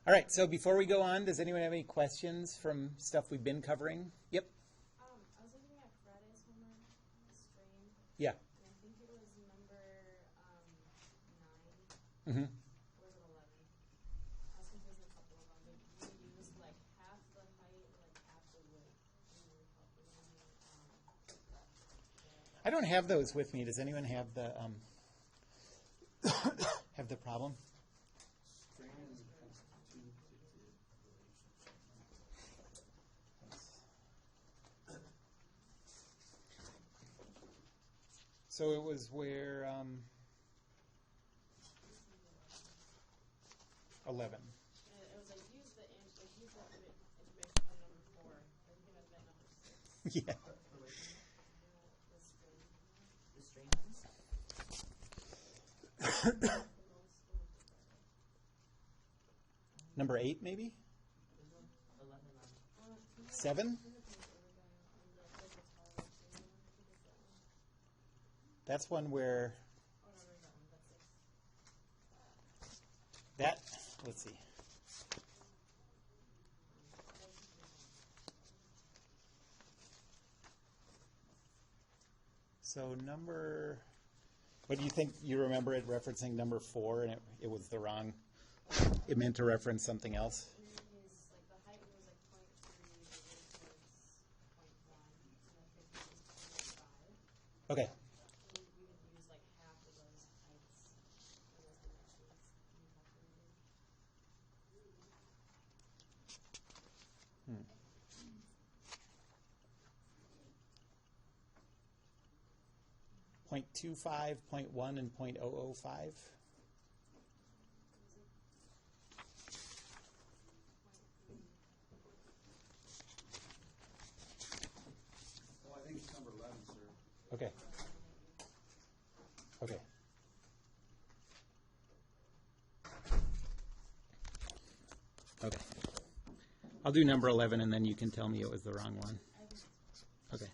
All right, so before we go on, does anyone have any questions from stuff we've been covering? Yep. I was looking at Friday's homework stream. Yeah. And I think it was number 9. Mm-hmm. Or was it 11? I was confusing a couple of them. But you used like half the height, like half the width. I don't have those with me. Does anyone have the have the problem? So it was where 11. It was like use the integration of number 4. I think it was meant number 6. Yeah. The string ones? Number 8, maybe? 7? That's one where that, let's see. So number, what do you think? You remember it referencing number 4 and it was the wrong, it meant to reference something else? Like the height was like 0.3, the width was 0.1, and the thickness was 0.5. Okay. We would use like half of those heights for those dimensions in the calculator. 0.25, 0.1, and 0.005. Well, I think it's number 11, sir. Okay. Okay. Okay. I'll do number 11 and then you can tell me it was the wrong one. Okay.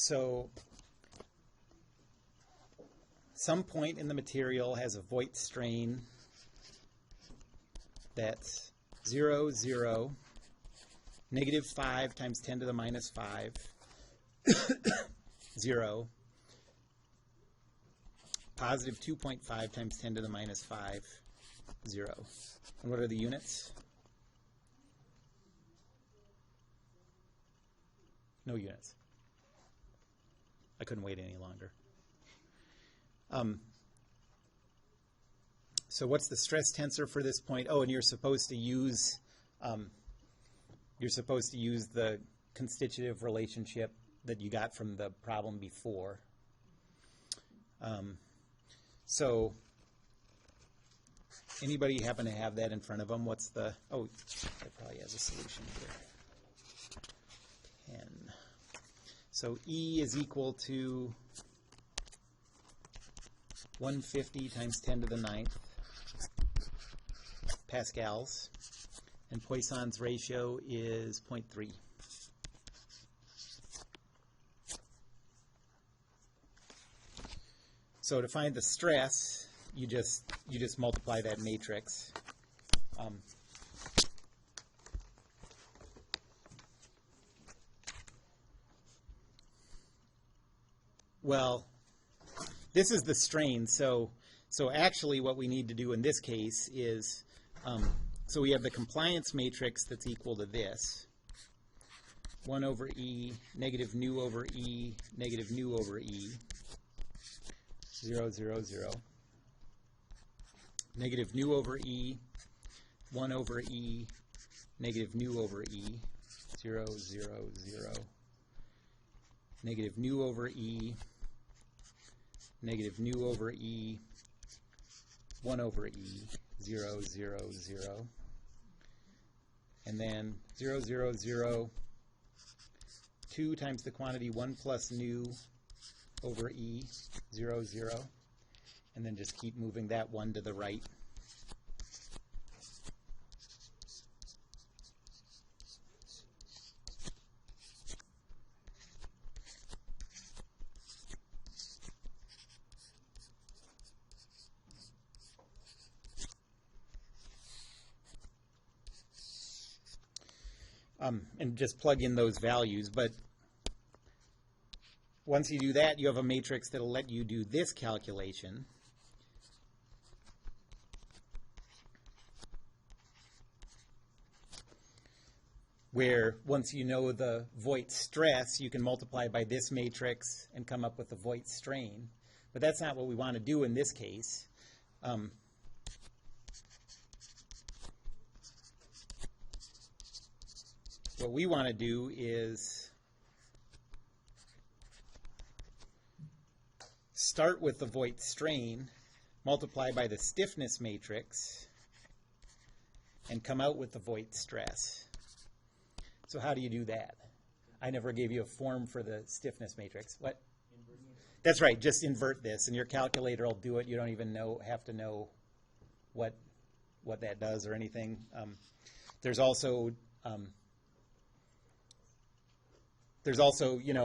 So some point in the material has a Voigt strain that's 0, 0, negative 5 times 10 to the minus 5, 0, positive 2.5 times 10 to the minus 5, 0. And what are the units? No units. I couldn't wait any longer. So what's the stress tensor for this point? Oh, and you're supposed to use the constitutive relationship that you got from the problem before. So anybody happen to have that in front of them? What's the, oh, that probably has a solution here. 10. So E is equal to 150 times 10 to the 9th pascals, and Poisson's ratio is 0.3. So to find the stress, you just multiply that matrix. Well, this is the strain. So actually what we need to do in this case is, so we have the compliance matrix that's equal to this. 1 over E, negative nu over E, negative nu over E, 0, 0, 0. Negative nu over E, 1 over E, negative nu over E, 0, 0, 0. Negative nu over E, negative nu over E, 1 over E, 0, 0, 0. And then 0, 0, 0, 2 times the quantity 1 plus nu over E, 0, 0. And then just keep moving that 1 to the right. and just plug in those values. But once you do that, you have a matrix that will let you do this calculation. Where once you know the Voigt stress, you can multiply by this matrix and come up with the Voigt strain. But that's not what we want to do in this case. What we want to do is start with the Voigt strain, multiply by the stiffness matrix, and come out with the Voigt stress. So how do you do that? I never gave you a form for the stiffness matrix. What? That's right. Just invert this, and your calculator will do it. You don't even have to know what that does or anything. There's also a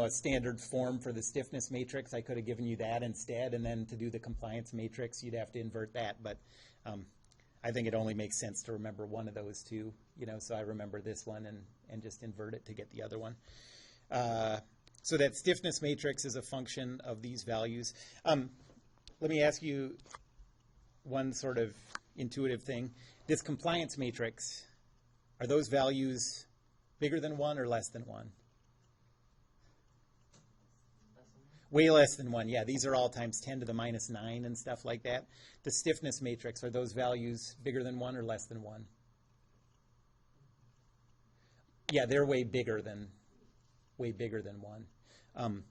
standard form for the stiffness matrix. I could have given you that instead, and then to do the compliance matrix, you'd have to invert that. But I think it only makes sense to remember one of those two. So I remember this one and just invert it to get the other one. So that stiffness matrix is a function of these values. Let me ask you one sort of intuitive thing. This compliance matrix, are those values bigger than 1 or less than 1? Way less than 1, yeah. These are all times 10 to the minus 9 and stuff like that. The stiffness matrix, are those values bigger than 1 or less than 1? Yeah, they're way bigger than 1.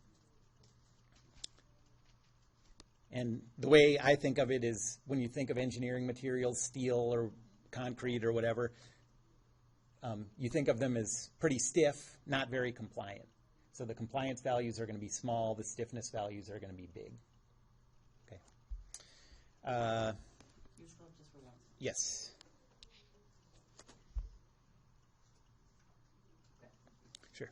And the way I think of it is when you think of engineering materials, steel or concrete or whatever, you think of them as pretty stiff, not very compliant. So the compliance values are going to be small, the stiffness values are going to be big. Okay. You just for once. Yes. Sure.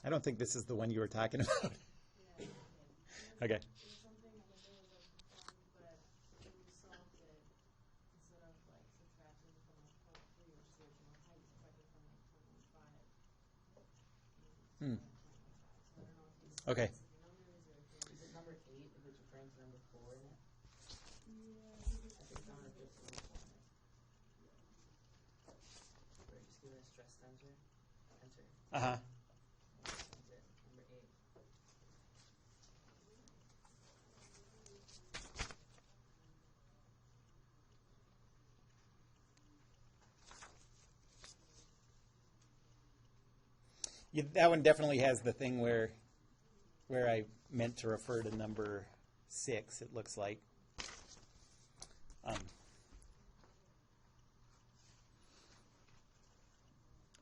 I don't think this is the one you were talking about. Yeah, Okay. there's something, I think it was but when you solved it, instead of subtracting from 0.3, which is the original height, you subtracted from 0.15. Hmm. So I don't know if these Okay. numbers or if Is it number 8 if it's referring to number 4 in it? yeah, I think it's number 4 in it. Where just give it a stress tensor. Uh-huh. That's it. Number 8. Yeah, that one definitely has the thing where I meant to refer to number 6, it looks like.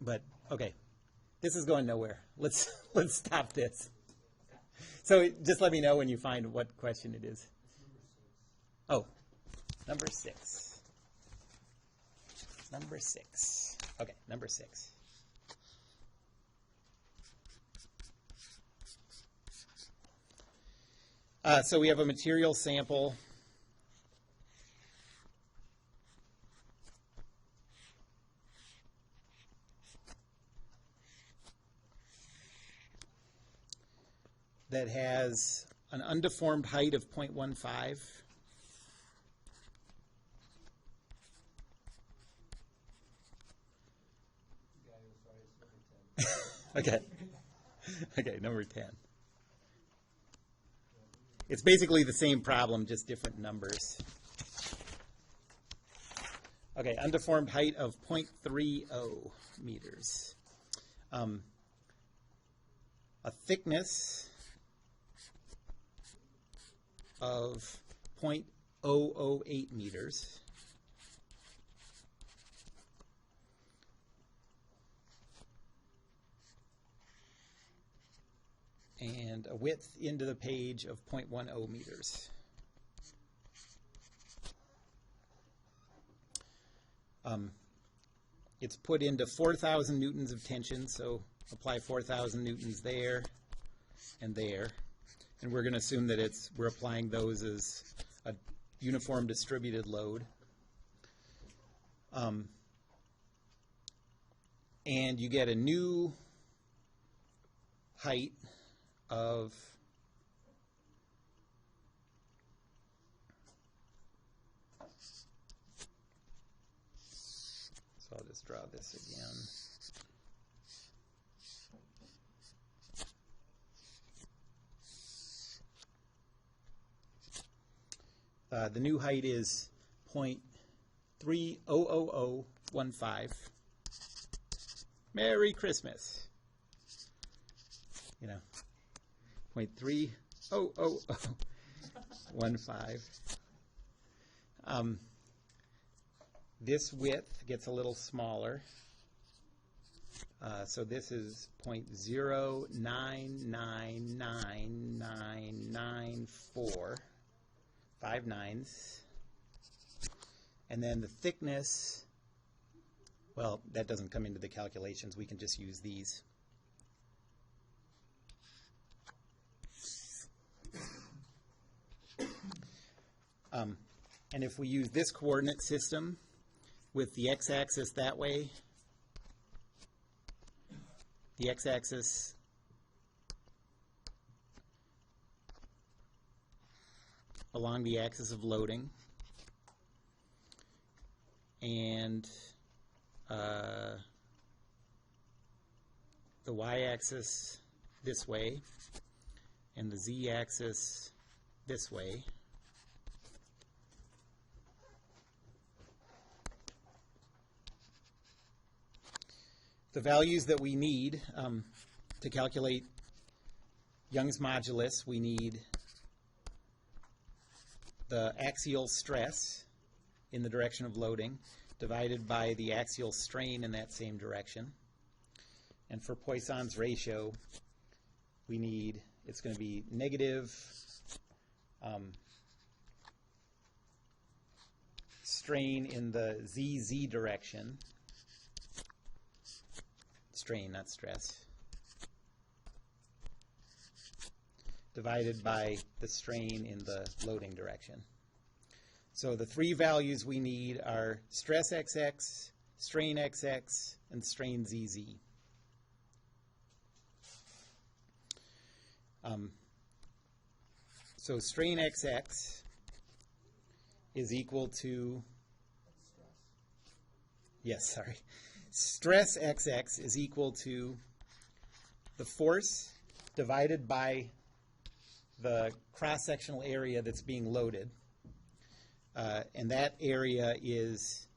But okay, this is going nowhere. Let's stop this. So just let me know when you find what question it is. Oh, number 6. Number 6. Okay, number 6. So we have a material sample. That has an undeformed height of 0.15. Okay. Okay, number 10. It's basically the same problem, just different numbers. Okay, undeformed height of 0.30 meters. A thickness of 0.008 meters. And a width into the page of 0.10 meters. It's put into 4,000 newtons of tension, so apply 4,000 newtons there and there. And we're going to assume that we're applying those as uniform distributed load. And you get a new height of so I'll just draw this again. The new height is 0.30015. Merry Christmas. You know, 0.30015. This width gets a little smaller. So this is 0.0999994. 5 nines. And then the thickness, well, that doesn't come into the calculations. We can just use these. And if we use this coordinate system with the x-axis that way, the x-axis along the axis of loading, and the y-axis this way, and the z-axis this way. The values that we need to calculate Young's modulus, we need the axial stress in the direction of loading divided by the axial strain in that same direction. And for Poisson's ratio, we need, it's going to be negative strain in the ZZ direction. Strain, not stress. Divided by the strain in the loading direction. So the three values we need are stress XX, strain XX, and strain ZZ. So strain XX is equal to, stress XX is equal to the force divided by the cross-sectional area that's being loaded. And that area is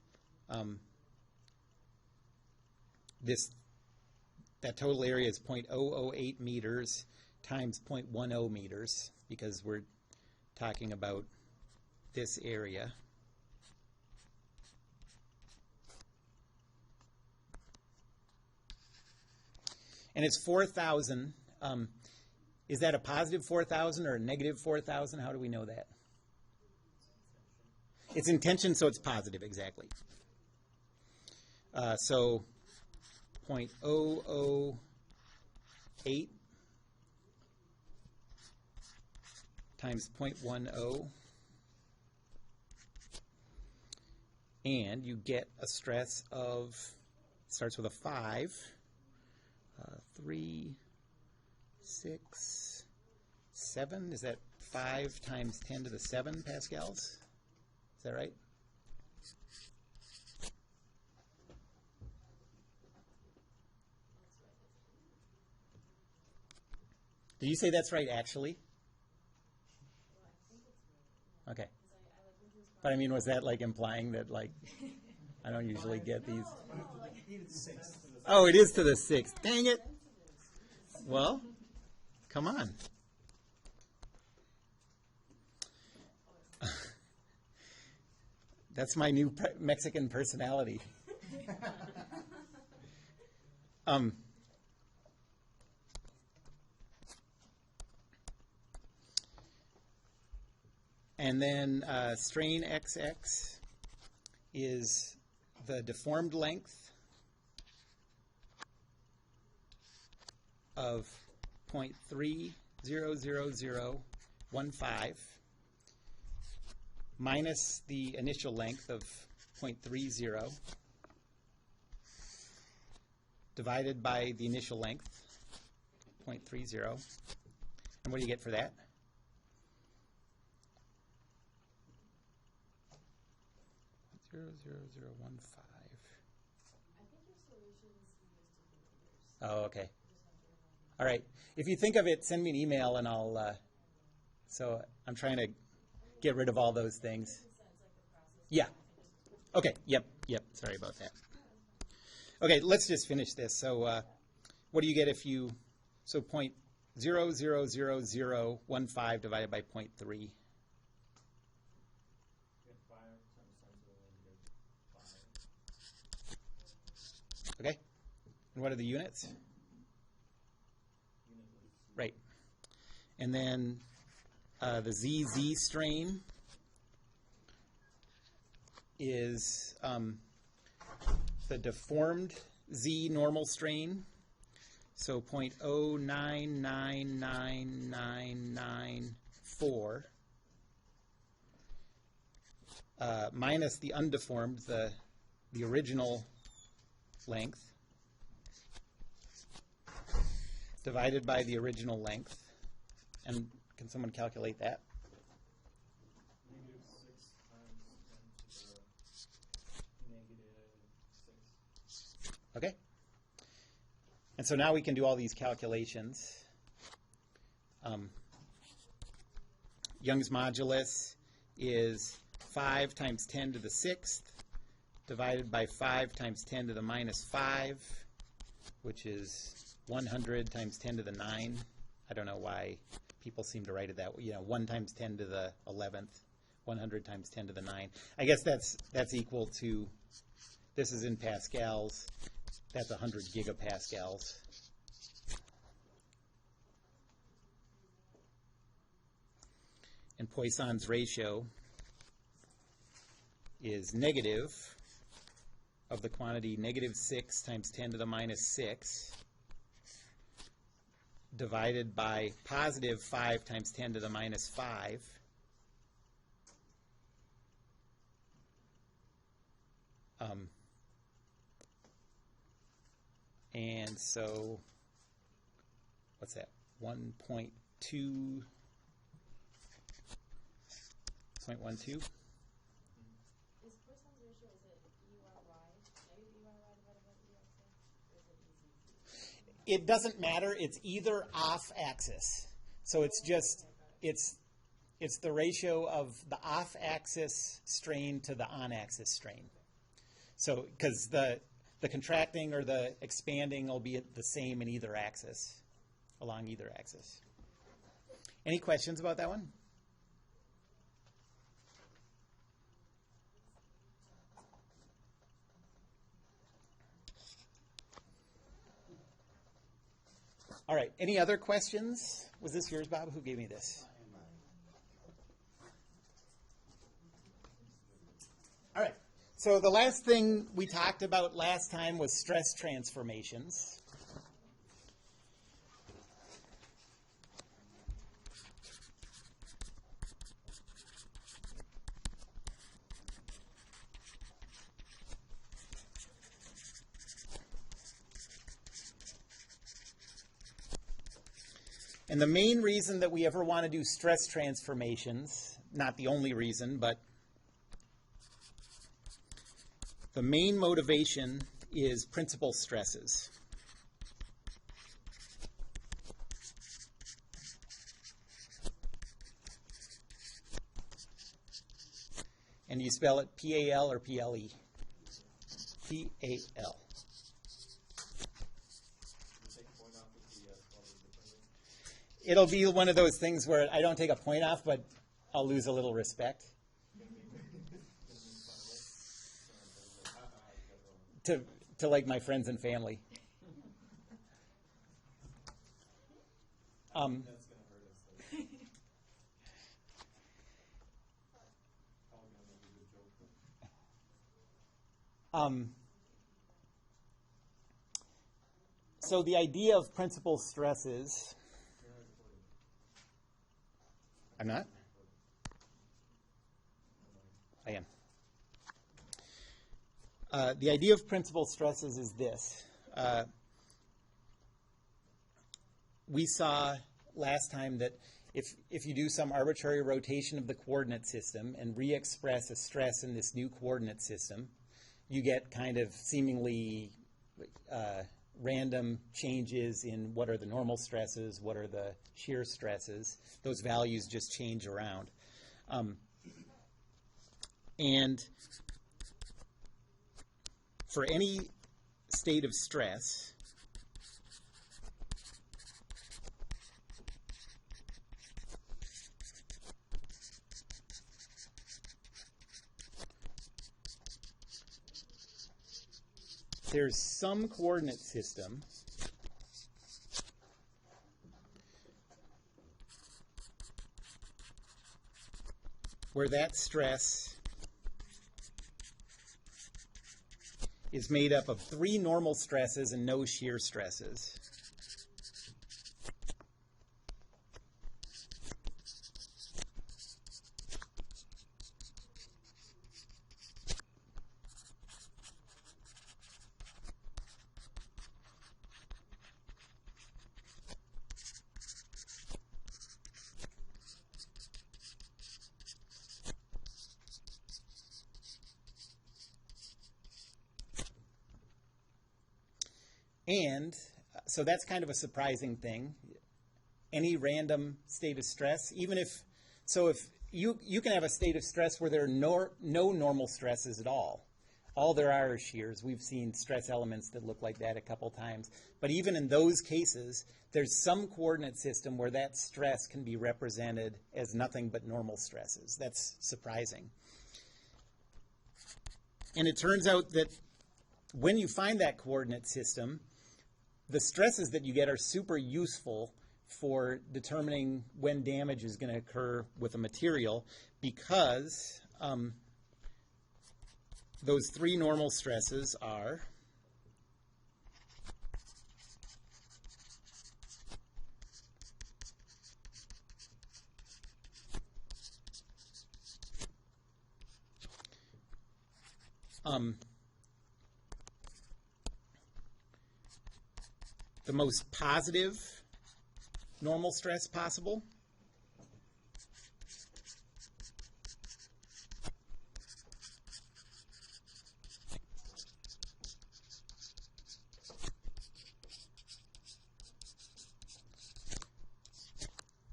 that total area is 0.008 meters times 0.10 meters, because we're talking about this area. And it's 4,000. Is that a positive 4,000 or a negative 4,000? How do we know that? It's in tension, so it's positive, exactly. So 0.008 times 0.10, and you get a stress of, starts with a 5, 3, 6, 7. Is that 5 times 10 to the 7 pascals? Is that right? Did you say that's right, actually? Well, I think it's right. Okay. Because I like went to his But I mean, was that like implying that, like, I don't usually get these? No, like, Oh, it is to the 6th. Dang it. Well, come on. That's my new Mexican personality. And then strain XX is the deformed length of 0.30015 minus the initial length of 0.30 divided by the initial length, 0.30. And what do you get for that? Zero, zero, zero, 1, 5. I think your solutions use different years. Oh, okay. Just have to remember. All right. If you think of it, send me an email and I'll, so I'm trying to get rid of all those things. Sense, like the process. Yeah. Okay. Yep. Sorry about that. Okay, let's just finish this. So what do you get if you, so 0.00015 divided by 0.3? Get 5 times 10 to the -5. Okay. And what are the units? Unit roots. Right. And then the ZZ strain is the deformed Z normal strain, so 0.09999994 minus the undeformed, the original length, divided by the original length. And can someone calculate that? -6 times 10 to the -6. Okay. And so now we can do all these calculations. Young's modulus is 5 times 10 to the 6th divided by 5 times 10 to the -5, which is 100 times 10 to the 9. I don't know why people seem to write it that way. 1 times 10 to the 11th, 100 times 10 to the 9. I guess that's equal to, this is in pascals, that's 100 gigapascals. And Poisson's ratio is negative of the quantity -6 times 10 to the -6 divided by positive 5 times 10 to the -5 and so what's that, 1.2 0.12. Is Poisson's ratio, is it EYY, negative EYY divided by EXA, or is it EZZ? It doesn't matter. It's either off axis. So it's just, it's the ratio of the off axis strain to the on axis strain. So, because the contracting or the expanding will be the same in either axis, along either axis. Any questions about that one? All right, any other questions? Was this yours, Bob? Who gave me this? All right, so the last thing we talked about last time was stress transformations. And the main reason that we ever want to do stress transformations, not the only reason, but the main motivation is principal stresses. And you spell it P-A-L or P-L-E? P-A-L. It'll be one of those things where I don't take a point off, but I'll lose a little respect. To like my friends and family. That's going to hurt us. Probably going to make a good joke. So the idea of principal stresses. I'm not? The idea of principal stresses is this. We saw last time that if you do some arbitrary rotation of the coordinate system and re-express a stress in this new coordinate system, you get kind of seemingly random changes in what are the normal stresses, what are the shear stresses. Those values just change around. And for any state of stress, there's some coordinate system where that stress is made up of 3 normal stresses and no shear stresses. And so that's kind of a surprising thing. Any random state of stress, even if you can have a state of stress where there are no normal stresses at all. All there are is shears. We've seen stress elements that look like that a couple times. But even in those cases, there's some coordinate system where that stress can be represented as nothing but normal stresses. That's surprising. And it turns out that when you find that coordinate system, the stresses that you get are super useful for determining when damage is going to occur with a material, because those 3 normal stresses are the most positive normal stress possible,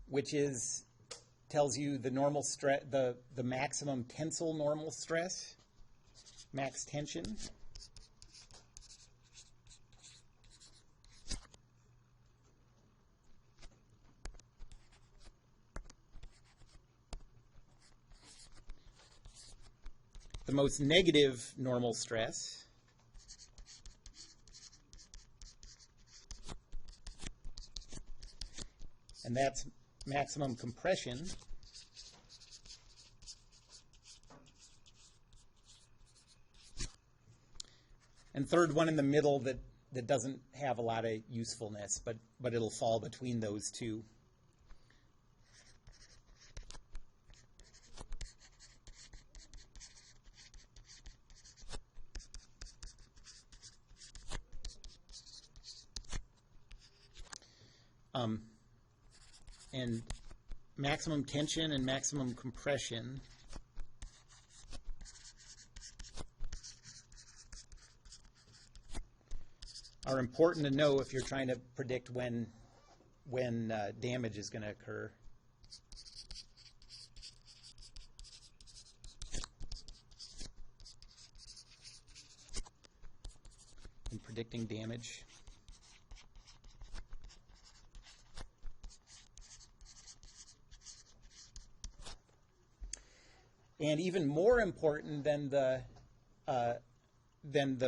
which tells you the normal stress, the maximum tensile normal stress, max tension. The most negative normal stress, and that's maximum compression. And third one in the middle that doesn't have a lot of usefulness, but it'll fall between those two. And maximum tension and maximum compression are important to know if you're trying to predict when damage is going to occur. In predicting damage. And even more important than the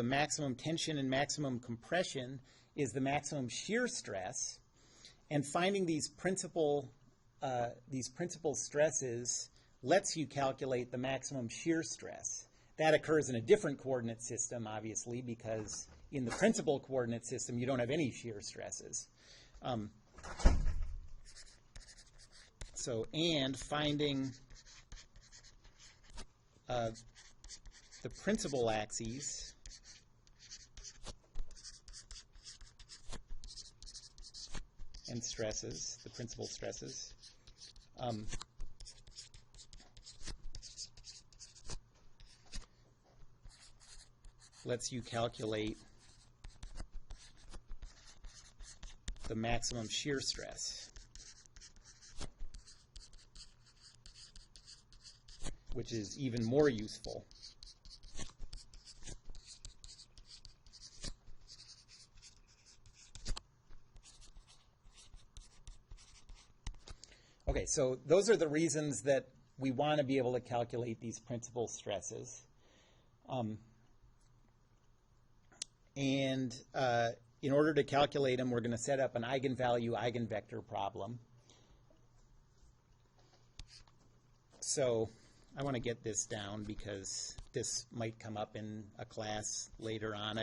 maximum tension and maximum compression is the maximum shear stress. And finding these principal stresses lets you calculate the maximum shear stress. That occurs in a different coordinate system, obviously, because in the principal coordinate system you don't have any shear stresses. And finding the principal axes and stresses, the principal stresses. Lets you calculate the maximum shear stress, which is even more useful. Okay, so those are the reasons that we want to be able to calculate these principal stresses. And in order to calculate them, we're going to set up an eigenvalue eigenvector problem. So I want to get this down because this might come up in a class later on.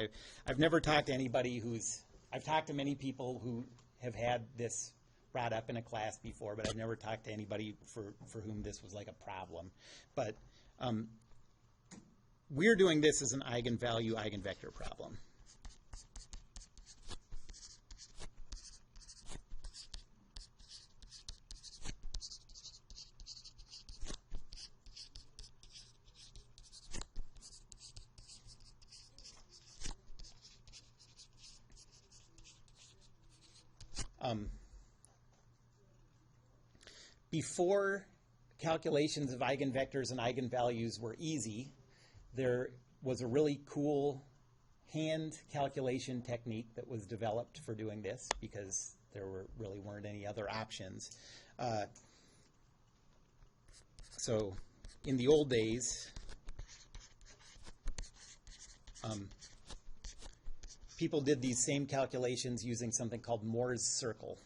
I've never talked to anybody I've talked to many people who have had this brought up in a class before, but I've never talked to anybody for whom this was like a problem. But we're doing this as an eigenvalue eigenvector problem. Before calculations of eigenvectors and eigenvalues were easy, there was a really cool hand calculation technique that was developed for doing this because there really weren't any other options. So in the old days, people did these same calculations using something called Moore's circle.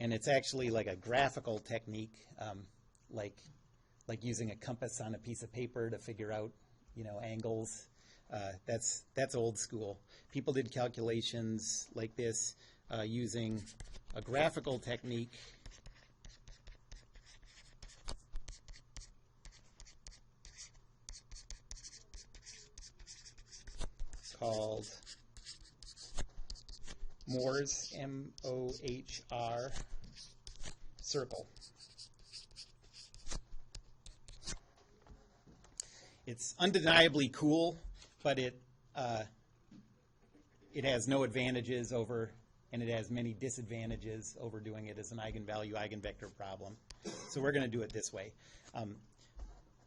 And it's actually like a graphical technique, like using a compass on a piece of paper to figure out, angles. That's old school. People did calculations like this using a graphical technique called Moore's, M-O-H-R, circle. It's undeniably cool, but it has no advantages over, and it has many disadvantages over doing it as an eigenvalue eigenvector problem. So we're going to do it this way.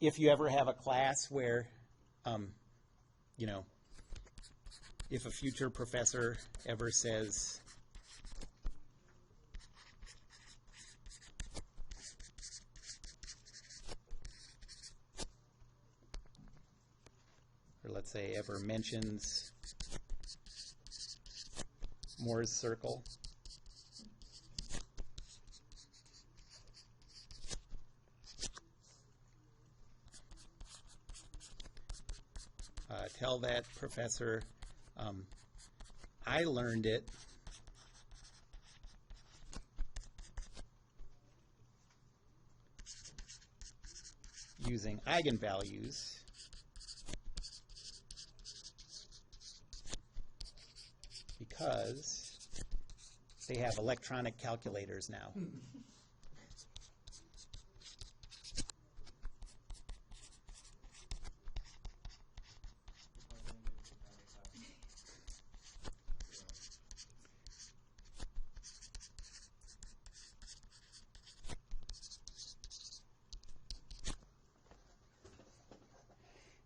If you ever have a class where, if a future professor ever says, or let's say ever mentions Moore's circle, tell that professor, I learned it using eigenvalues because they have electronic calculators now.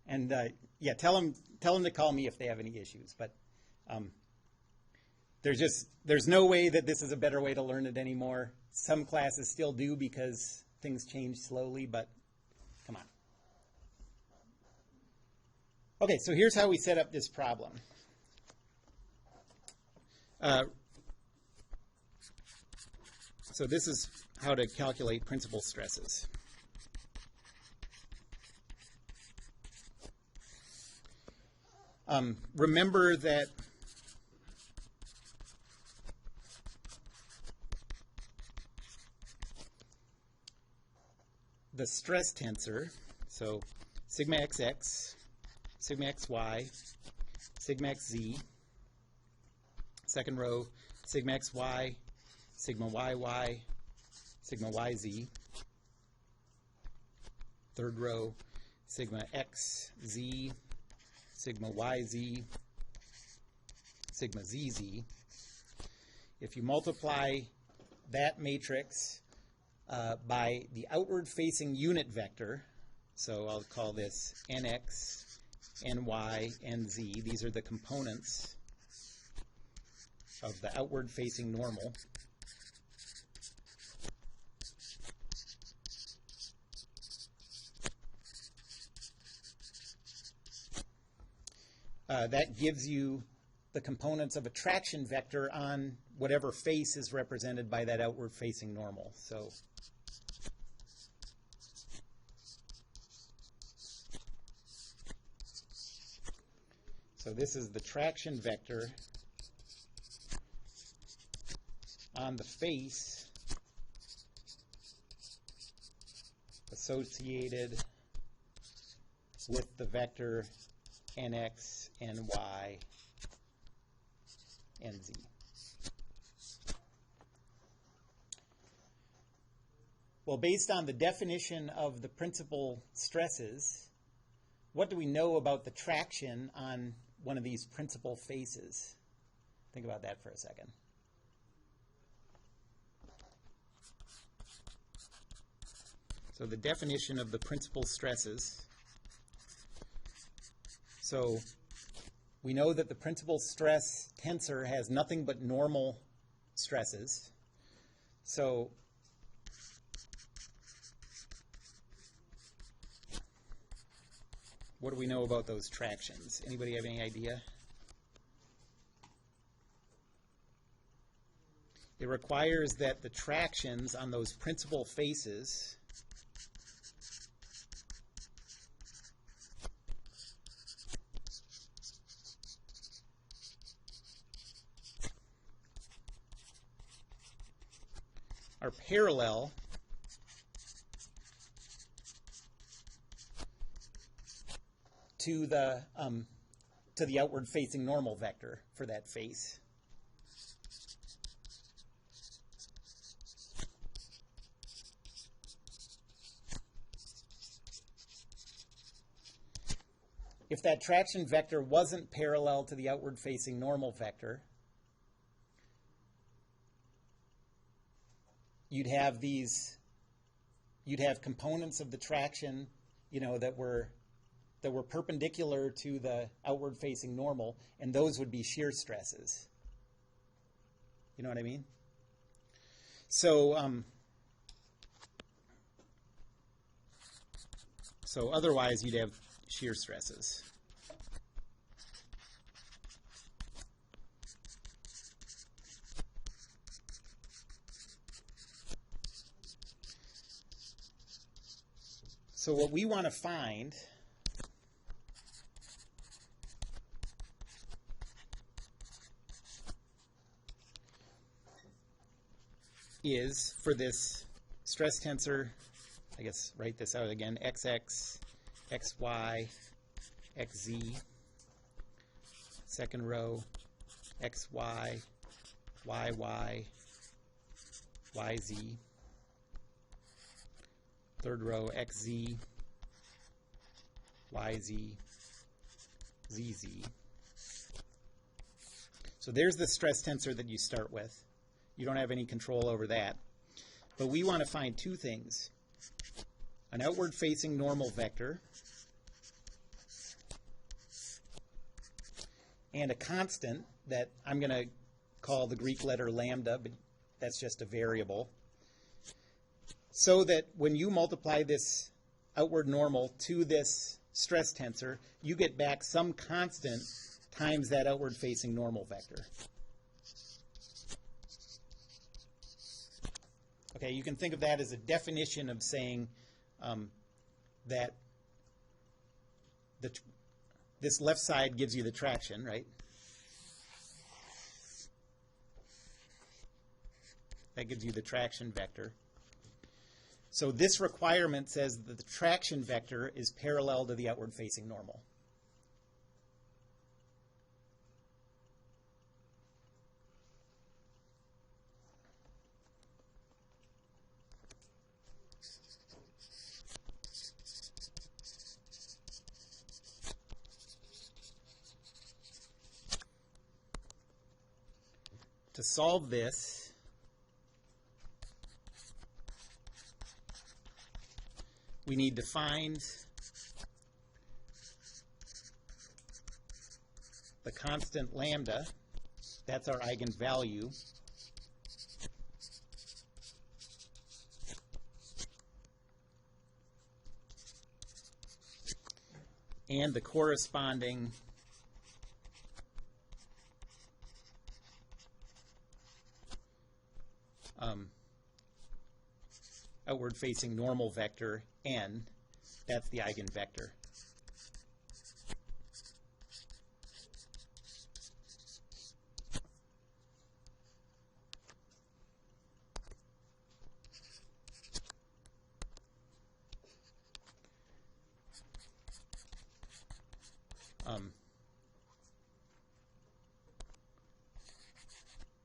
And yeah, tell them to call me if they have any issues. But there's no way that this is a better way to learn it anymore. Some classes still do because things change slowly, but come on. Okay, so here's how we set up this problem. So this is how to calculate principal stresses. Remember that the stress tensor, so sigma xx, sigma xy, sigma xz, second row, sigma xy, sigma yy, sigma yz, third row, sigma xz, sigma yz, sigma zz. If you multiply that matrix by the outward facing unit vector, so I'll call this nx, ny, nz. These are the components of the outward facing normal. That gives you the components of a traction vector on whatever face is represented by that outward facing normal. So this is the traction vector on the face associated with the vector nx, ny, nz. Well, based on the definition of the principal stresses, what do we know about the traction on one of these principal faces? Think about that for a second. So the definition of the principal stresses. So we know that the principal stress tensor has nothing but normal stresses. So what do we know about those tractions? Anybody have any idea? It requires that the tractions on those principal faces are parallel to the outward facing normal vector for that face. If that traction vector wasn't parallel to the outward facing normal vector, you'd have components of the traction, that were perpendicular to the outward facing normal, and those would be shear stresses. You know what I mean? So otherwise you'd have shear stresses. So what we want to find is, for this stress tensor, I guess write this out again, xx, xy, xz, second row, xy, yy, yz, third row, xz, yz, zz. So there's the stress tensor that you start with. You don't have any control over that. But we want to find two things: an outward facing normal vector and a constant that I'm going to call the Greek letter lambda, but that's just a variable, so that when you multiply this outward normal to this stress tensor, you get back some constant times that outward facing normal vector. Okay, you can think of that as a definition of saying that this left side gives you the traction, right? That gives you the traction vector. So this requirement says that the traction vector is parallel to the outward facing normal. To solve this, we need to find the constant lambda. That's our eigenvalue. And the corresponding outward-facing normal vector, n. That's the eigenvector.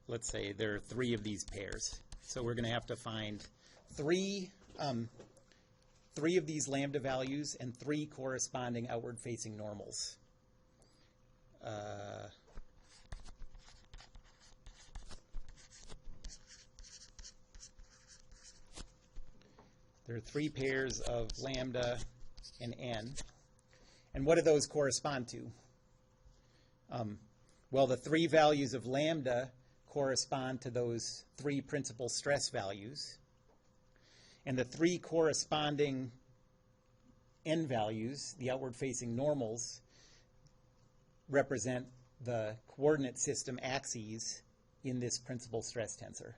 Let's say there are 3 of these pairs. So we're going to have to find 3 of these lambda values and 3 corresponding outward-facing normals. There are 3 pairs of lambda and n. And what do those correspond to? Well, the 3 values of lambda correspond to those 3 principal stress values. And the 3 corresponding n values, the outward-facing normals, represent the coordinate system axes in this principal stress tensor.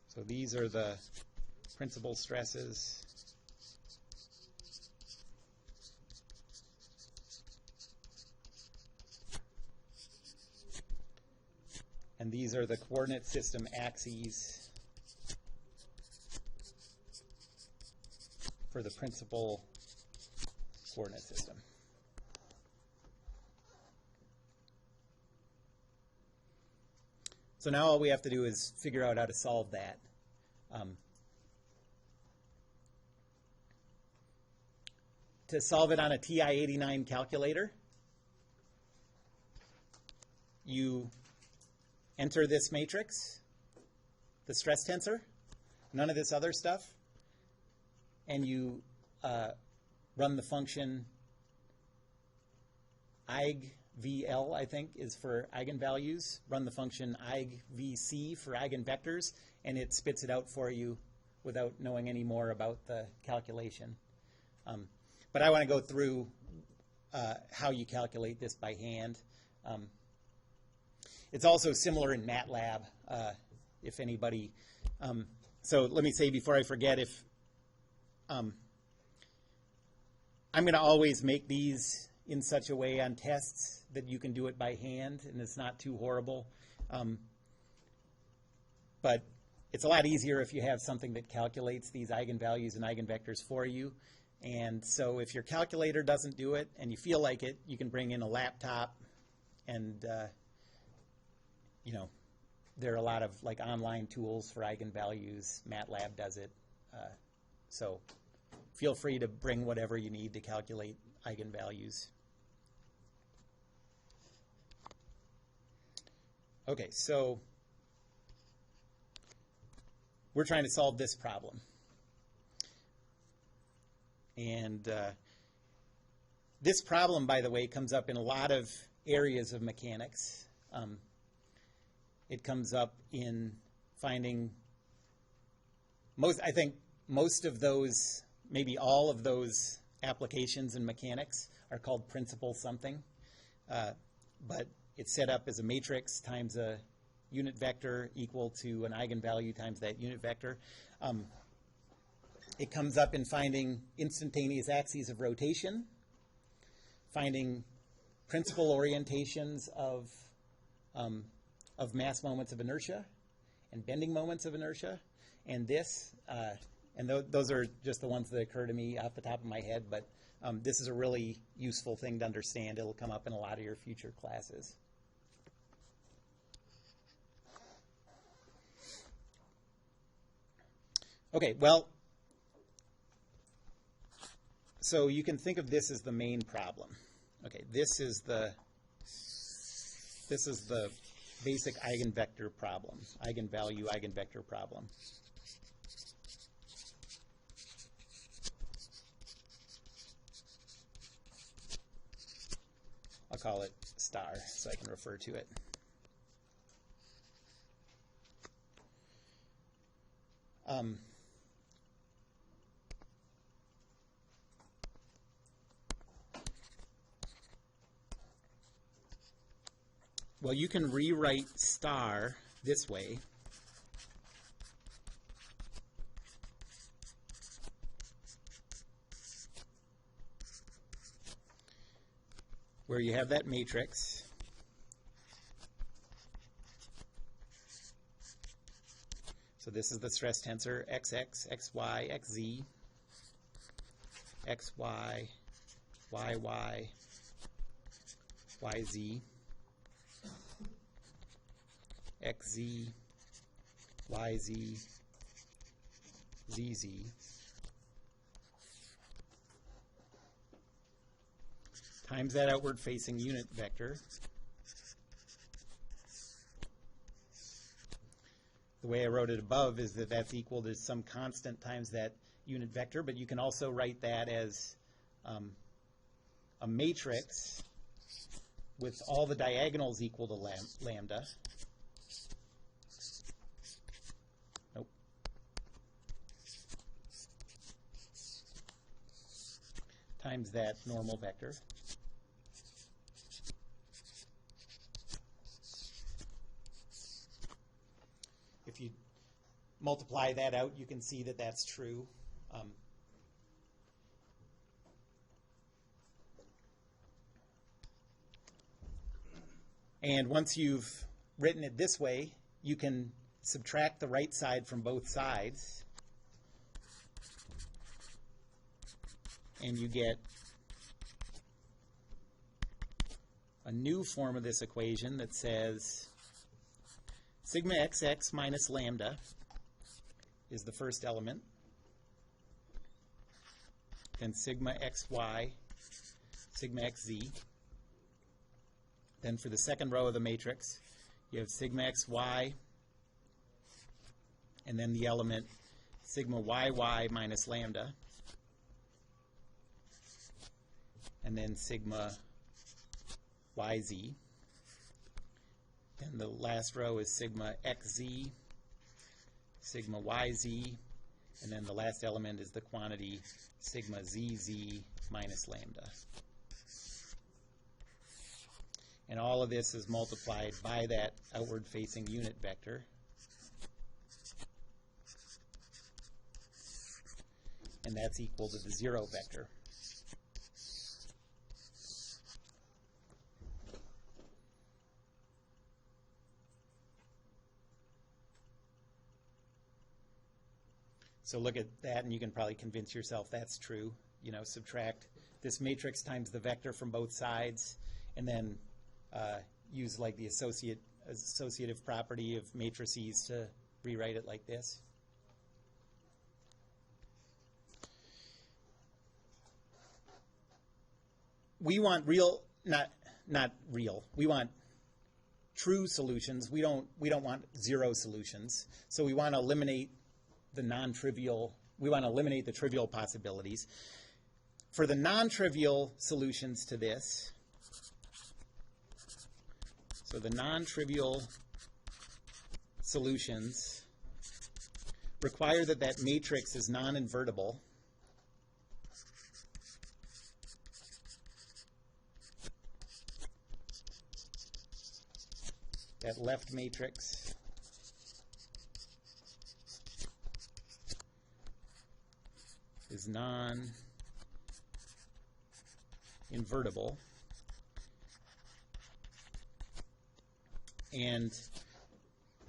So these are the principal stresses. And these are the coordinate system axes for the principal coordinate system. So now all we have to do is figure out how to solve that. To solve it on a TI-89 calculator, you enter this matrix, the stress tensor, none of this other stuff, and you run the function eigvl, I think, is for eigenvalues. Run the function eigvc for eigenvectors, and it spits it out for you without knowing any more about the calculation. But I want to go through how you calculate this by hand. It's also similar in MATLAB, if anybody. So let me say before I forget, if I'm going to always make these in such a way on tests that you can do it by hand and it's not too horrible. But it's a lot easier if you have something that calculates these eigenvalues and eigenvectors for you. And so if your calculator doesn't do it and you feel like it, you can bring in a laptop and you know, there are a lot of like online tools for eigenvalues. MATLAB does it. So feel free to bring whatever you need to calculate eigenvalues. Okay, so we're trying to solve this problem. And this problem, by the way, comes up in a lot of areas of mechanics. It comes up in finding I think most of those, maybe all of those applications in mechanics are called principal something. But it's set up as a matrix times a unit vector equal to an eigenvalue times that unit vector. It comes up in finding instantaneous axes of rotation, finding principal orientations of mass moments of inertia, and bending moments of inertia. And this, those are just the ones that occur to me off the top of my head, but this is a really useful thing to understand. It'll come up in a lot of your future classes. Okay, well, so you can think of this as the main problem. Okay, this is the basic eigenvector problem, eigenvalue eigenvector problem. I'll call it star so I can refer to it. Well, you can rewrite star this way. Where you have that matrix. So this is the stress tensor XX, XY, XZ, XY, YY, YZ, XZ, YZ, ZZ. Times that outward facing unit vector. The way I wrote it above is that that's equal to some constant times that unit vector, but you can also write that as a matrix with all the diagonals equal to lambda. Nope. Times that normal vector. If you multiply that out, you can see that that's true. And once you've written it this way, you can subtract the right side from both sides. And you get a new form of this equation that says sigma xx minus lambda is the first element. Then sigma xy, sigma xz. Then for the second row of the matrix, you have sigma xy, and then the element sigma yy minus lambda, and then sigma yz. Then the last row is sigma xz, sigma yz, and then the last element is the quantity sigma zz minus lambda. And all of this is multiplied by that outward-facing unit vector. And that's equal to the 0 vector. So look at that, and you can probably convince yourself that's true. You know, subtract this matrix times the vector from both sides, and then use like the associative property of matrices to rewrite it like this. We want real, not real. We want true solutions. We don't want zero solutions. So we want to eliminate the non-trivial. We want to eliminate the trivial possibilities. For the non-trivial solutions to this, so the non-trivial solutions require that that matrix is non-invertible. That left matrix is non-invertible. And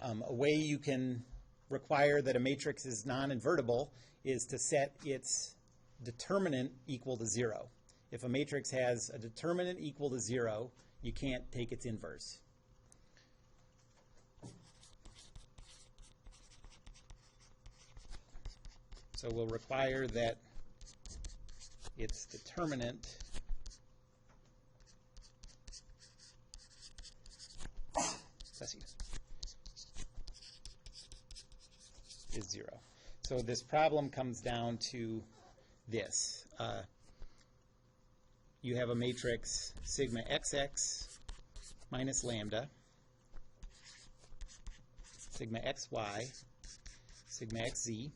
A way you can require that a matrix is non-invertible is to set its determinant equal to 0. If a matrix has a determinant equal to 0, you can't take its inverse. So we'll require that its determinant is 0. So this problem comes down to this. You have a matrix sigma xx minus lambda, sigma xy, sigma xz.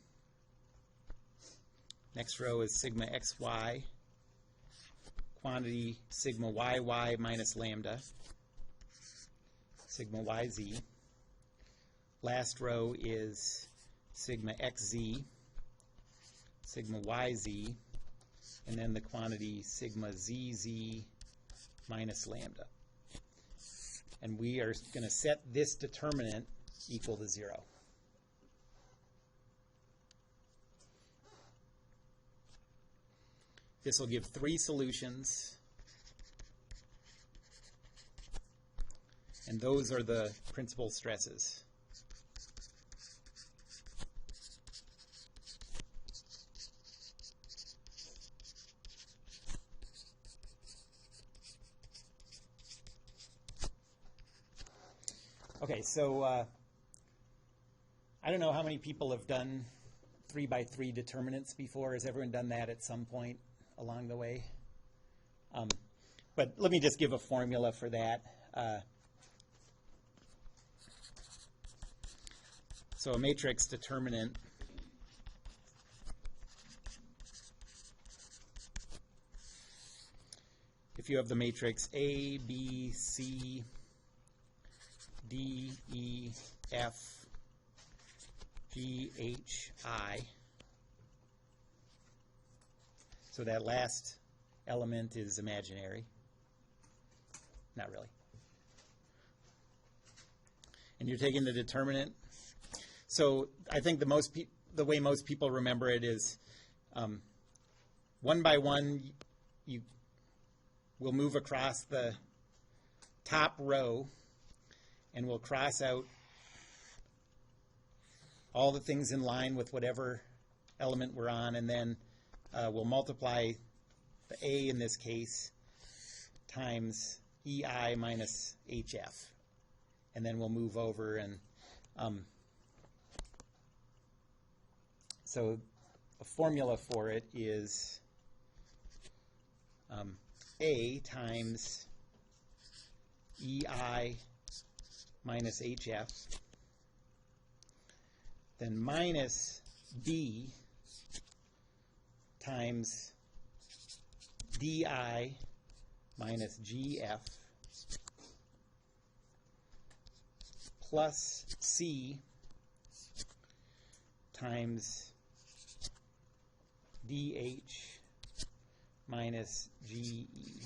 Next row is sigma xy, quantity sigma yy minus lambda, sigma yz. Last row is sigma xz, sigma yz, and then the quantity sigma zz minus lambda. And we are going to set this determinant equal to 0. This will give 3 solutions, and those are the principal stresses. Okay, so I don't know how many people have done 3x3 determinants before. Has everyone done that at some point along the way? But let me just give a formula for that. So a matrix determinant if you have the matrix A, B, C, D, E, F, G, H, I. So that last element is imaginary. Not really. And you're taking the determinant. So I think the way most people remember it is one by one you will move across the top row and we'll cross out all the things in line with whatever element we're on, and then we'll multiply the A in this case times EI minus HF. And then we'll move over and so the formula for it is A times EI minus HF, then minus B times DI minus GF plus C times DH minus GE.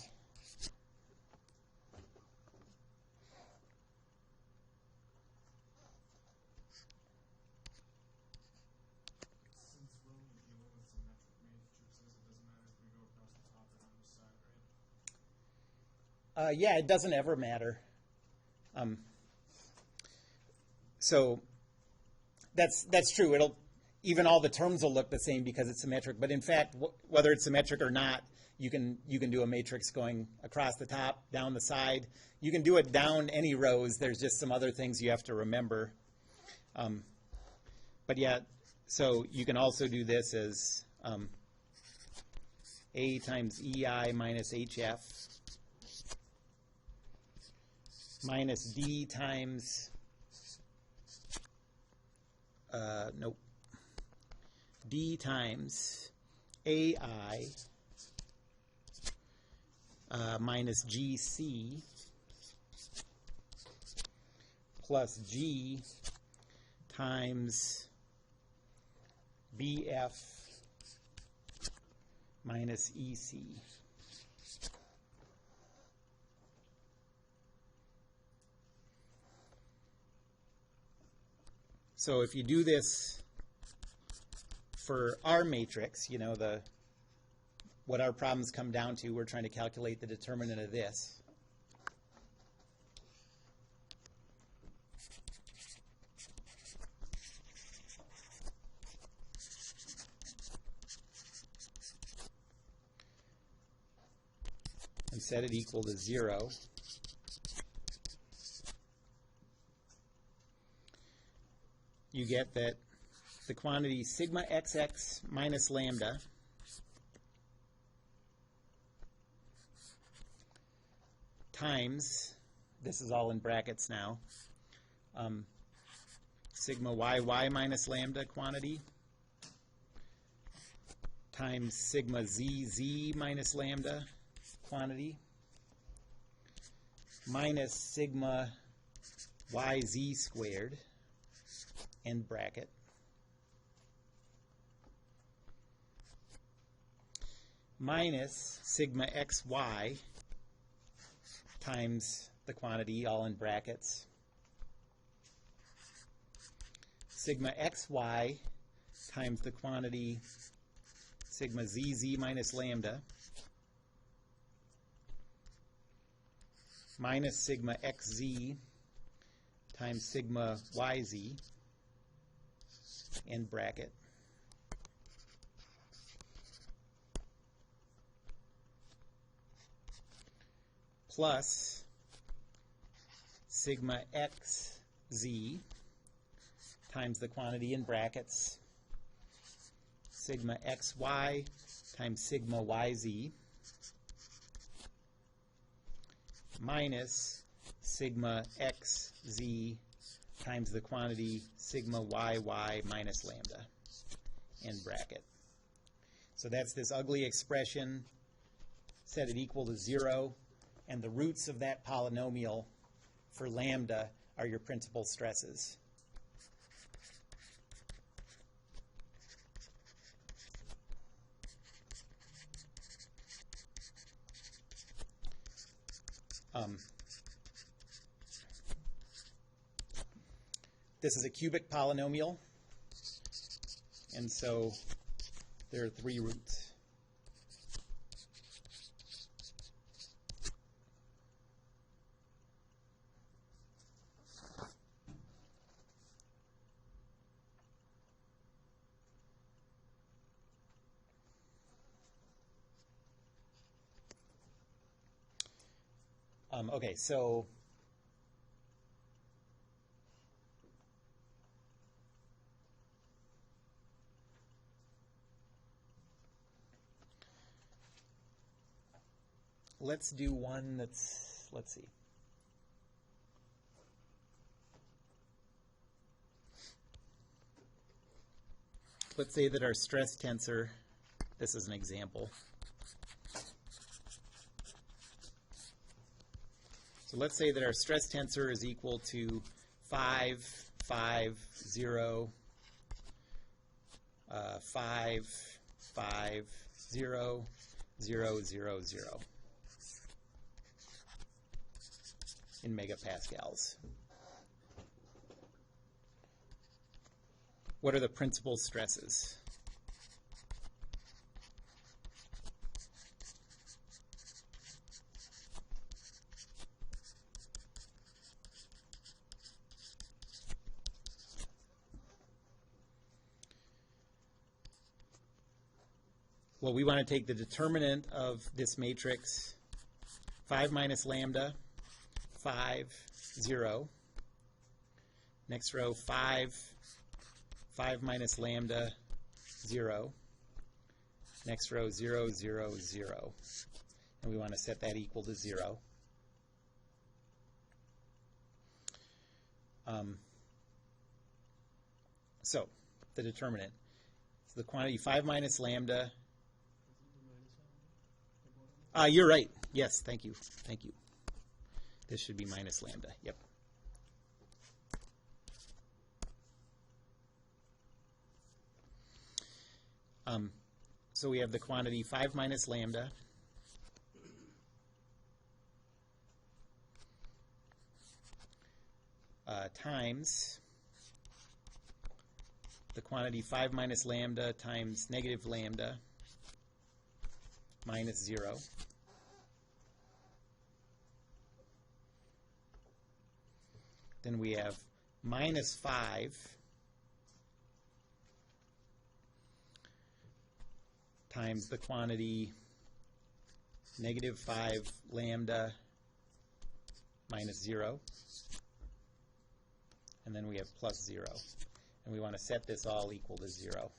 Since we're only dealing with symmetric matrices, it doesn't matter if we go across the top or on the side, right? Yeah, it doesn't ever matter. So that's true. Even all the terms will look the same because it's symmetric. But in fact, whether it's symmetric or not, you can do a matrix going across the top, down the side. You can do it down any rows. There's just some other things you have to remember. But yeah, so you can also do this as A times EI minus HF minus D times D times AI minus GC plus G times BF minus EC. So if you do this for our matrix, you know, what our problems come down to, we're trying to calculate the determinant of this. And set it equal to 0. You get that the quantity sigma xx minus lambda times, this is all in brackets now, sigma yy minus lambda quantity times sigma zz minus lambda quantity minus sigma yz squared, end bracket, minus sigma xy times the quantity, all in brackets, sigma xy times the quantity sigma zz minus lambda minus sigma xz times sigma yz, end bracket, plus sigma xz times the quantity in brackets, sigma xy times sigma yz, minus sigma xz times the quantity sigma yy minus lambda, end bracket. So that's this ugly expression. Set it equal to 0, and the roots of that polynomial for lambda are your principal stresses. This is a cubic polynomial, and so there are 3 roots. Okay, so let's do one that's, let's see. Let's say that our stress tensor, this is an example. So let's say that our stress tensor is equal to 5, 5, 0, 5, 5, 0, 0, 0, 0 in megapascals. What are the principal stresses? Well, we want to take the determinant of this matrix, 5 minus lambda, 5, 0. Next row, 5, 5 minus lambda, 0. Next row, 0, 0, 0. And we want to set that equal to 0. So, the determinant. So the quantity 5 minus lambda. You're right. Yes, thank you. Thank you. This should be minus lambda. Yep. So we have the quantity 5 minus lambda times the quantity 5 minus lambda times negative lambda minus 0. Then we have minus 5 times the quantity negative 5 lambda minus 0. And then we have plus 0. And we want to set this all equal to 0.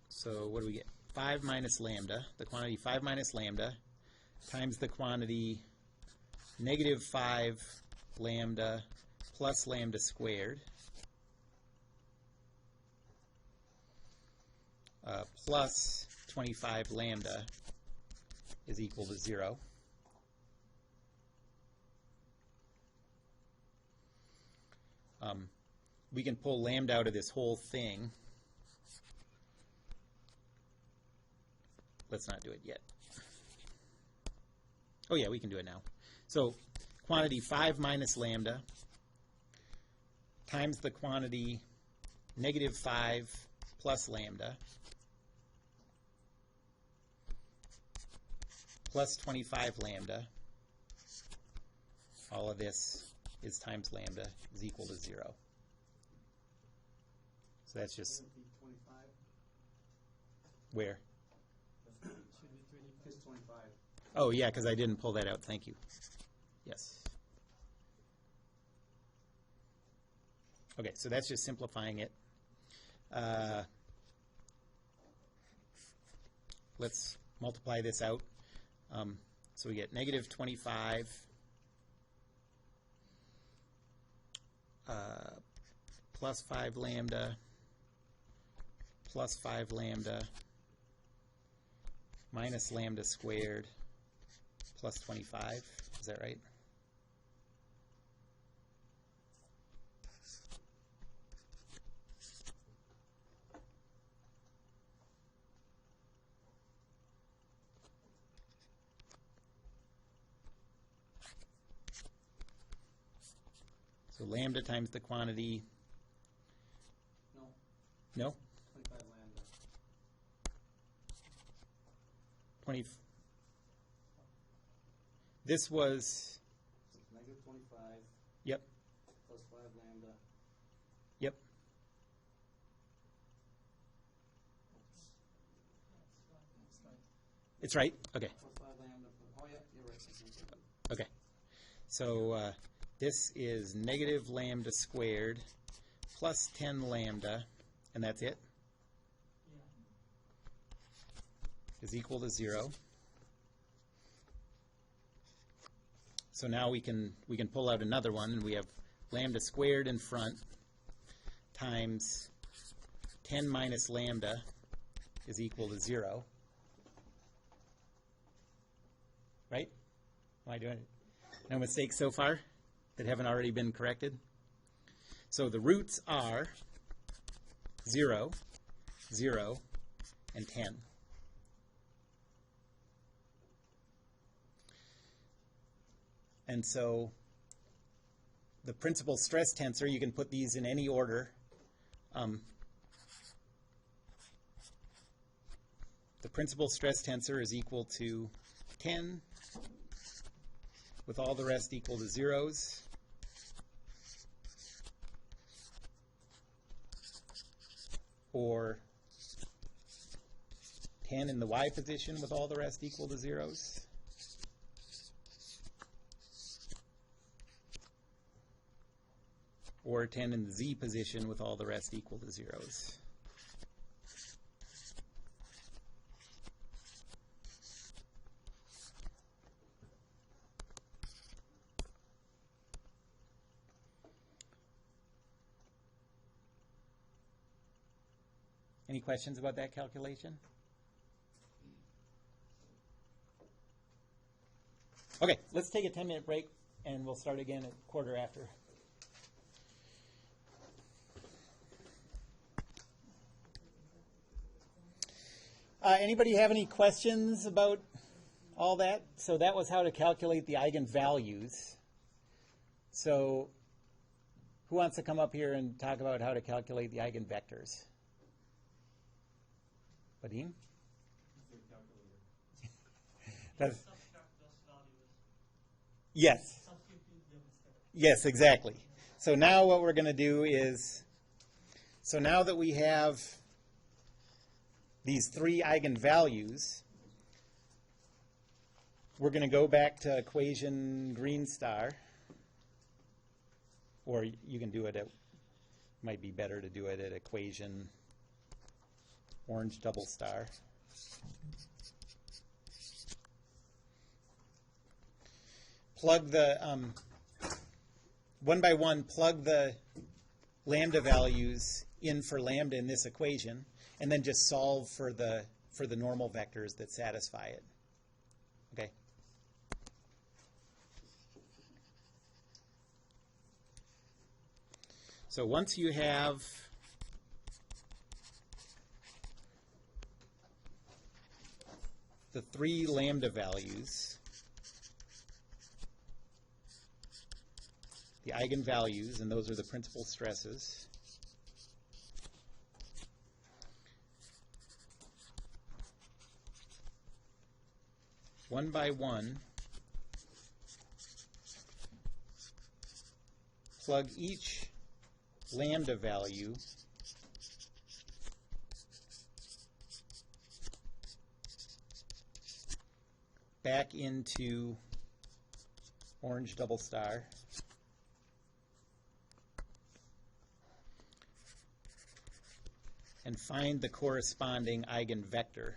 So what do we get? 5 minus lambda, the quantity 5 minus lambda, times the quantity negative 5 lambda plus lambda squared, plus 25 lambda is equal to 0. We can pull lambda out of this whole thing. Let's not do it yet. Oh yeah, we can do it now. So quantity 5 minus lambda times the quantity negative 5 plus lambda plus 25 lambda. All of this is times lambda is equal to 0. So that's just where? Just 25. Oh, yeah, because I didn't pull that out. Thank you. Yes. Okay, so that's just simplifying it. Let's multiply this out. So we get negative 25 plus 5 lambda plus 5 lambda minus lambda squared plus 25. Is that right? So lambda times the quantity. No, No? 25 lambda. 20. This was, So it's negative 25 yep, plus 5 lambda. yep. It's right? Okay. Plus 5 lambda. Oh, yeah, you're right. Okay. So this is negative lambda squared plus 10 lambda, and that's it? Is equal to 0. So now we can pull out another one, and we have lambda squared in front times 10 minus lambda is equal to 0. Right? Am I doing it? No mistakes so far that haven't already been corrected? So the roots are 0, 0, and 10. And so the principal stress tensor, you can put these in any order. The principal stress tensor is equal to 10, with all the rest equal to zeros. Or 10 in the y position with all the rest equal to zeros. Or 10 in the z position with all the rest equal to zeros. Any questions about that calculation? Okay, let's take a 10-minute break, and we'll start again at quarter after. Anybody have any questions about all that? So that was how to calculate the eigenvalues. So who wants to come up here and talk about how to calculate the eigenvectors? Vadim? That's, yes. Yes, exactly. So now what we're going to do is, so now that we have these three eigenvalues, we're going to go back to equation green star, or you can do it at, might be better to do it at equation orange double star. Plug the, one by one, plug the lambda values in for lambda in this equation, and then just solve for the normal vectors that satisfy it. Okay. So once you have the three lambda values, the eigenvalues, and those are the principal stresses, one by one, plug each lambda value back into orange double star, and find the corresponding eigenvector.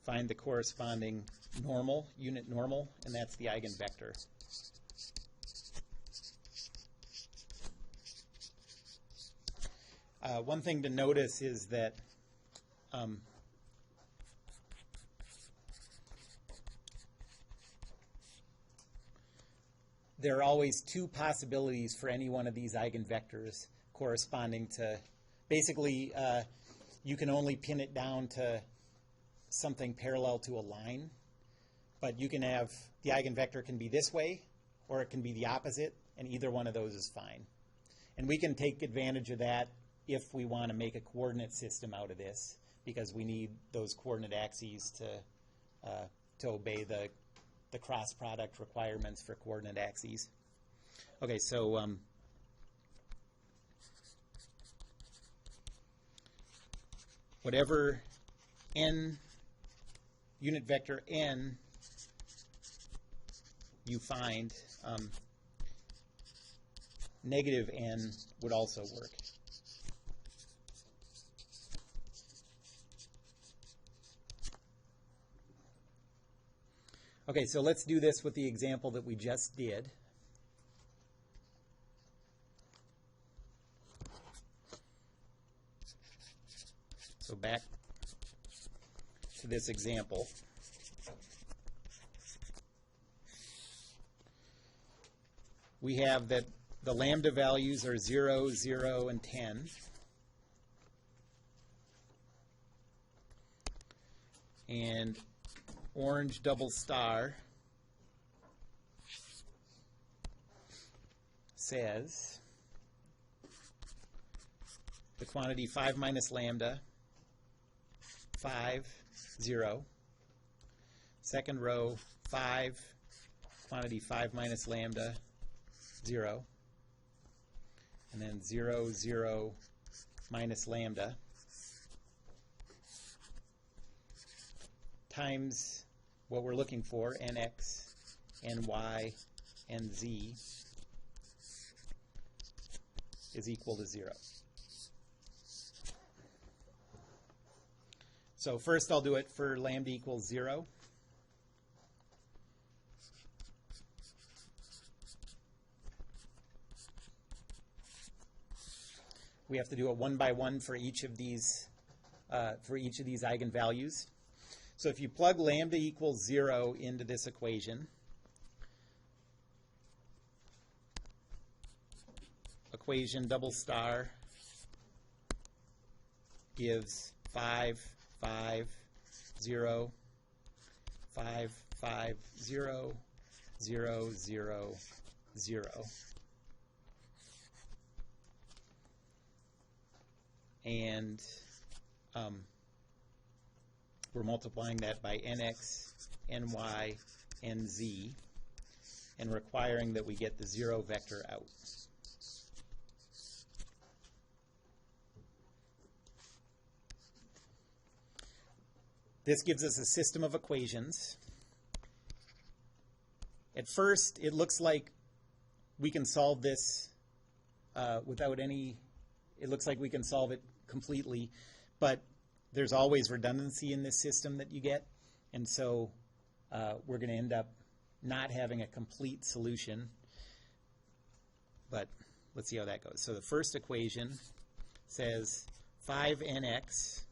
Find the corresponding normal, unit normal, and that's the eigenvector. One thing to notice is that there are always two possibilities for any one of these eigenvectors corresponding to, basically, you can only pin it down to something parallel to a line, but you can have, the eigenvector can be this way, or it can be the opposite, and either one of those is fine. And we can take advantage of that if we want to make a coordinate system out of this, because we need those coordinate axes to obey the cross product requirements for coordinate axes. Okay, so whatever n, unit vector n you find, negative n would also work. Okay, so let's do this with the example that we just did. So back to this example. We have that the lambda values are 0, 0, and 10. And orange double star says the quantity 5 minus lambda, 5, 0. Second row, 5, quantity 5 minus lambda, 0. And then 0, 0 minus lambda times what we're looking for, nx, ny, and z is equal to 0. So first I'll do it for lambda equals 0. We have to do it one by one for each of these eigenvalues. So if you plug lambda equals 0 into this equation, equation double star gives 5, 5, 0, 5, 5, 0, 0, 0, 0. And we're multiplying that by nx, ny, nz, and requiring that we get the 0 vector out. This gives us a system of equations. At first, it looks like we can solve this without any, it looks like we can solve it completely, but there's always redundancy in this system that you get, and so we're going to end up not having a complete solution, but let's see how that goes. So the first equation says 5nx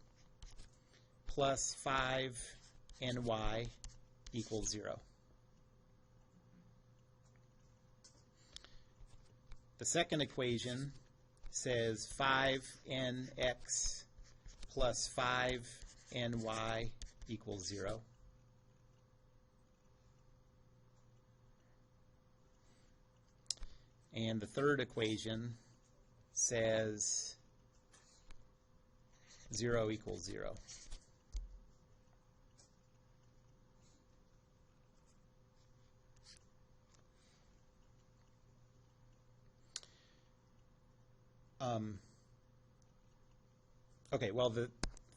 plus 5ny equals 0. The second equation says 5nx plus 5ny equals 0. And the third equation says 0 equals 0. Okay, well, the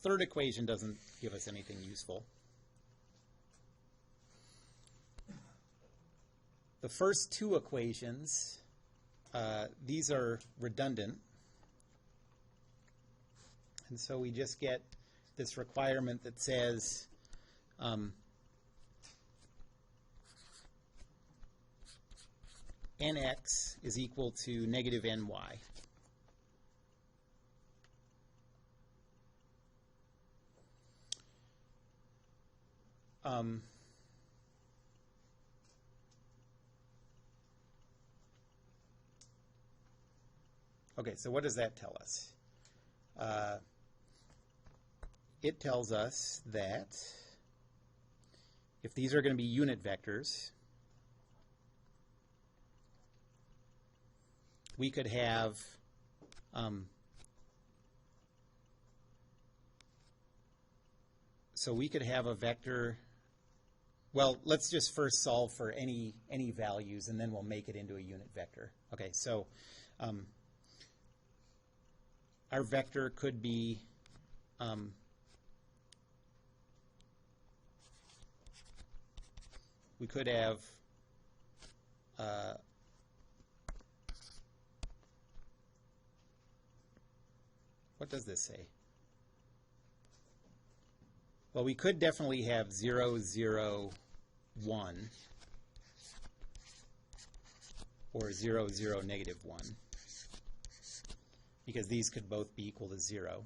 third equation doesn't give us anything useful. The first two equations, these are redundant. And so we just get this requirement that says nx is equal to negative ny. Okay, so what does that tell us? It tells us that if these are going to be unit vectors, we could have so we could have a vector. Well, let's just first solve for any values, and then we'll make it into a unit vector. Okay, so our vector could be we could have what does this say? Well, we could definitely have 0, 0, 1 or 0, 0, negative 1, because these could both be equal to 0.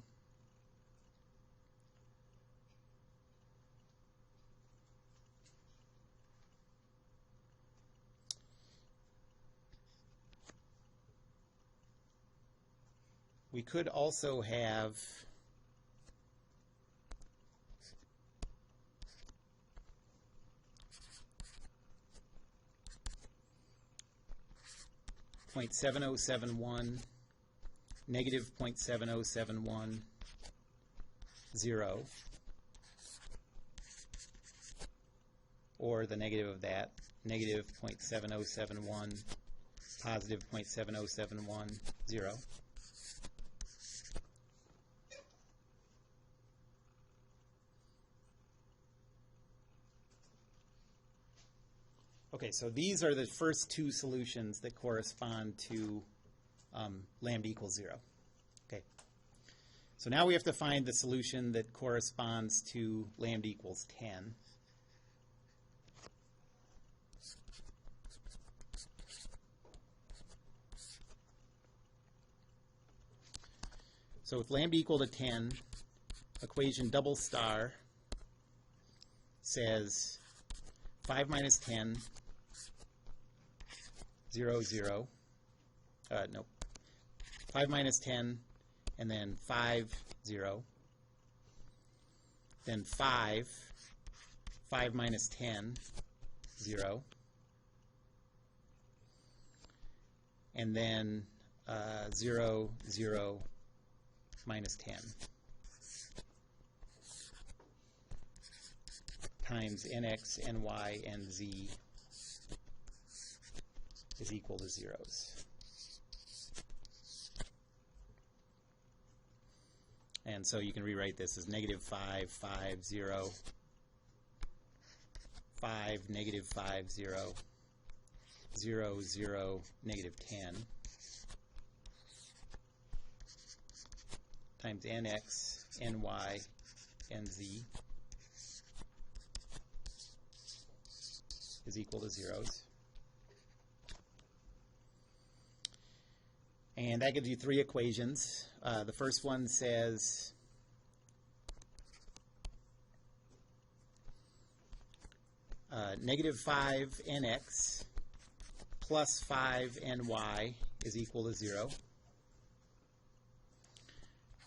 We could also have .7071, negative 0.7071, 0, or the negative of that, negative 0.7071, positive 0.7071, 0. Okay, so these are the first two solutions that correspond to lambda equals 0. Okay, so now we have to find the solution that corresponds to lambda equals 10. So with lambda equal to 10, equation double star says 5 minus 10, 0, 0. Nope. 5 minus 10, and then 5, 0. Then 5 minus 10, 0. And then 0, 0, minus 10. Times nx, ny, and z is equal to zeros. And so you can rewrite this as negative 5, 5, 0, 5, negative 5, 0, 0, 0, negative 10, times nx, ny, and z is equal to zeros. And that gives you three equations. The first one says negative 5 nx plus 5 ny is equal to 0.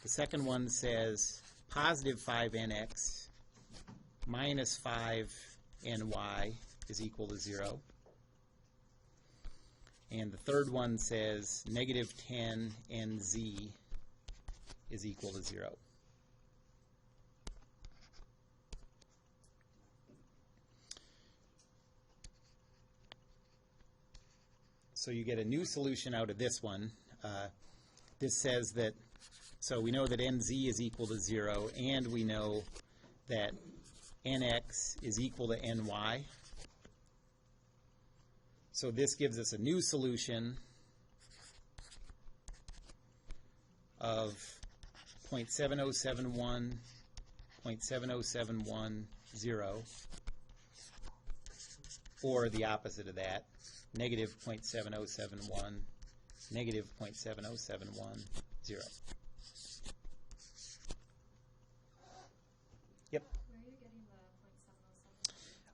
The second one says positive 5 nx minus 5 ny is equal to 0. And the third one says negative 10 nz is equal to 0. So you get a new solution out of this one. This says that, so we know that nz is equal to 0, and we know that nx is equal to ny. So this gives us a new solution of 0.7071, 0.7071, 0, or the opposite of that, negative 0.7071, negative 0.7071, 0. Yep. Where are you getting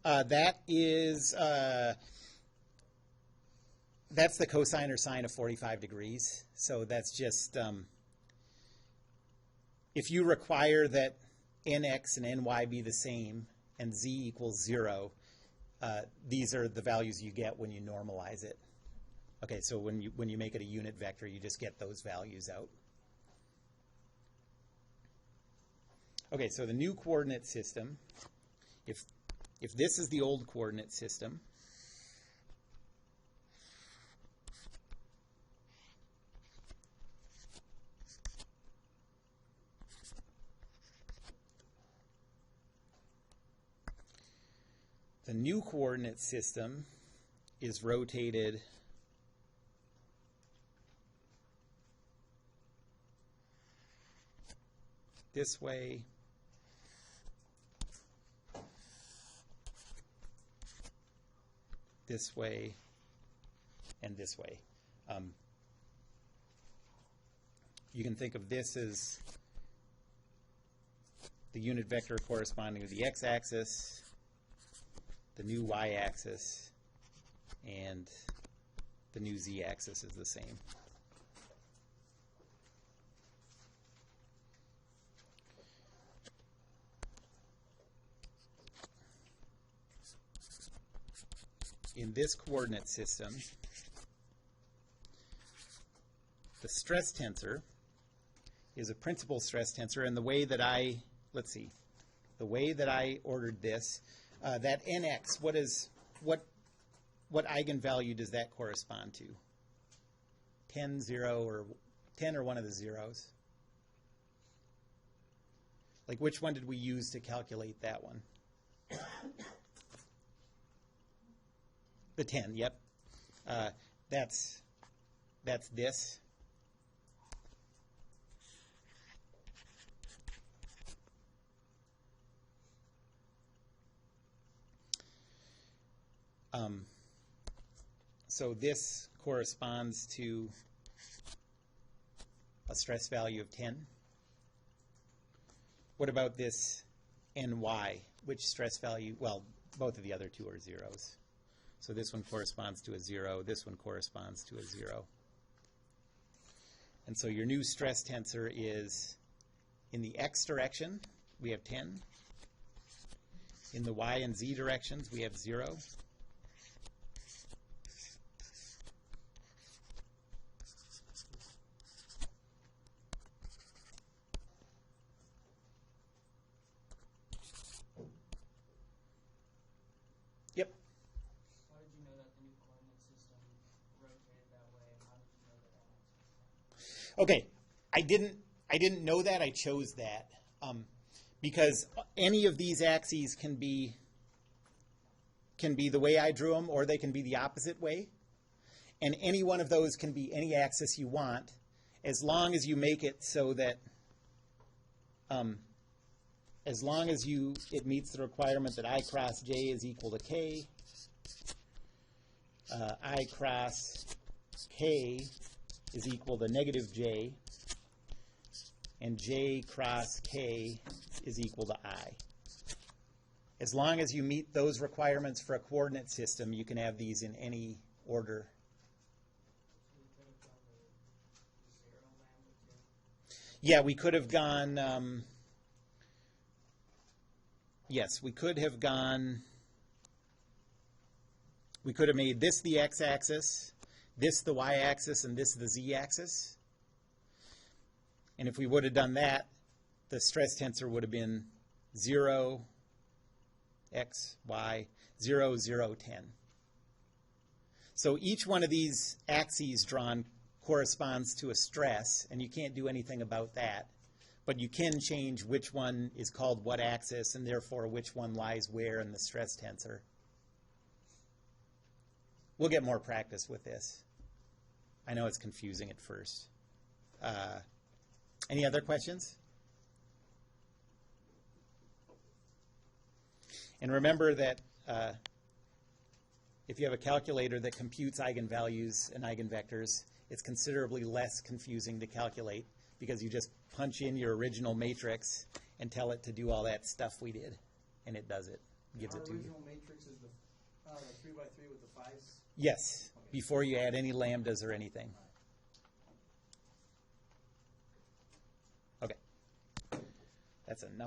the 0.707? That is, that's the cosine or sine of 45 degrees. So that's just, if you require that nx and ny be the same and z equals 0, these are the values you get when you normalize it. Okay, so when you make it a unit vector, you just get those values out. Okay, so the new coordinate system, if this is the old coordinate system, the new coordinate system is rotated this way, this way, and this way. You can think of this as the unit vector corresponding to the x-axis, the new y-axis, and the new z-axis is the same. In this coordinate system, the stress tensor is a principal stress tensor, and the way that I, let's see, the way that I ordered this, that nx, what eigenvalue does that correspond to? 10, 0, or 10 or one of the zeros? Like, which one did we use to calculate that one? The 10, yep. That's this. So this corresponds to a stress value of 10. What about this ny? Which stress value? Well, both of the other two are zeros. So this one corresponds to a 0. This one corresponds to a 0. And so your new stress tensor is in the x direction, we have 10. In the y and z directions, we have 0. Yep. How did you know that the new coordinate system rotated that way? How did you know that that axis was Okay, I didn't know that. I chose that because any of these axes can be the way I drew them, or they can be the opposite way. And any one of those can be any axis you want, as long as you make it so that as long as it meets the requirement that I cross j is equal to k, I cross k is equal to negative j, and j cross k is equal to I. As long as you meet those requirements for a coordinate system, you can have these in any order. So you could have done the 0 lambda too? Yeah, we could have gone, yes, we could have made this the x-axis, this the y-axis, and this the z-axis. And if we would have done that, the stress tensor would have been 0, x, y, 0, 0, 10. So each one of these axes drawn corresponds to a stress, and you can't do anything about that. But you can change which one is called what axis, and therefore which one lies where in the stress tensor. We'll get more practice with this. I know it's confusing at first. Any other questions? And remember that if you have a calculator that computes eigenvalues and eigenvectors, it's considerably less confusing to calculate because you just punch in your original matrix and tell it to do all that stuff we did, and it does it, gives it to you. Our original matrix is the 3x3 with the 5s? Yes, before you add any lambdas or anything. Okay. That's enough.